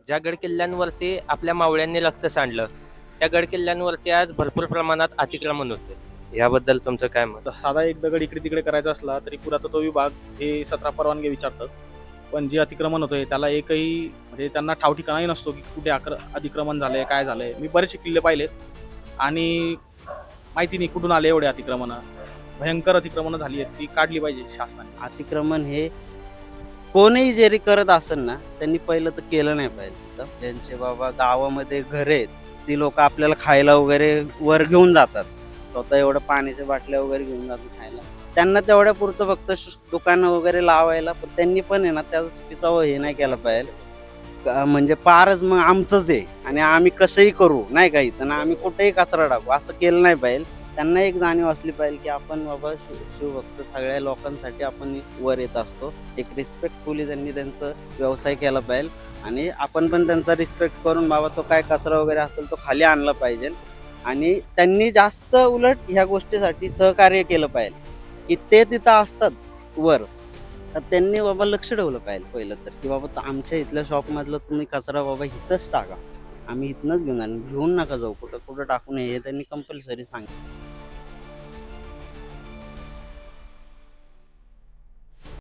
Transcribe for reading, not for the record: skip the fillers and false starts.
ज्या गडकिल्ल्यांवरती आपल्या मावळ्यांनी रक्त सांडलं, त्या गडकिल्ल्यांवरती आज भरपूर प्रमाणात अतिक्रमण होते. याबद्दल तुमचं काय मत? साधा एक दगड इकडे तिकडे करायचा असला तरी पुरातत्व विभाग हे 17 परवानगी विचारतात. पण जे अतिक्रमण होतंय त्याला एकही म्हणजे त्यांना ठाव ठिकाणाही नसतो की कुठे अतिक्रमण झालंय, काय झालंय. मी बरेचसे किल्ले पाहिलेत आणि माहिती नाही कुठून आले एवढे अतिक्रमण. भयंकर अतिक्रमण झाली आहेत, ती काढली पाहिजे शासनाने. अतिक्रमण हे कोणीही जरी करत असेल ना, त्यांनी पहिलं तर केलं नाही पाहिजे. ज्यांचे बाबा गावामध्ये घर आहेत, ती लोक आपल्याला खायला वगैरे वर घेऊन जातात. स्वतः एवढं पाण्याच्या बाटल्या वगैरे घेऊन जातात खायला. त्यांना तेवढ्या पुरतं फक्त दुकानं वगैरे लावायला, पण त्यांनी पण आहे ना त्याचा चुकीचा हे नाही केला पाहिजे. म्हणजे पारच मग आमचंच आहे आणि आम्ही कसंही करू नाही का, इथं आम्ही कुठेही कचरा टाकू असं केलं नाही पाहिजे. त्यांना एक जाणीव असली पाहिजे की आपण बाबा शिवभक्त सगळ्या लोकांसाठी आपण वर येत असतो. एक रिस्पेक्टफुली त्यांनी त्यांचा व्यवसाय केला पाहिजे आणि आपण पण त्यांचा रिस्पेक्ट करून बाबा तो काय कचरा वगैरे असेल तो खाली आणला पाहिजे. आणि त्यांनी जास्त उलट ह्या गोष्टीसाठी सहकार्य केलं पाहिजे की ते तिथं असतात वर, तर त्यांनी बाबा लक्ष ठेवलं पाहिजे पहिलं तर, की बाबा आमच्या इथल्या शॉपमधलं तुम्ही कचरा बाबा इथंच टाका, आम्ही इथनंच घेऊन नका जाऊ, कुठं कुठं टाकू नये हे त्यांनी कंपल्सरी सांगितलं.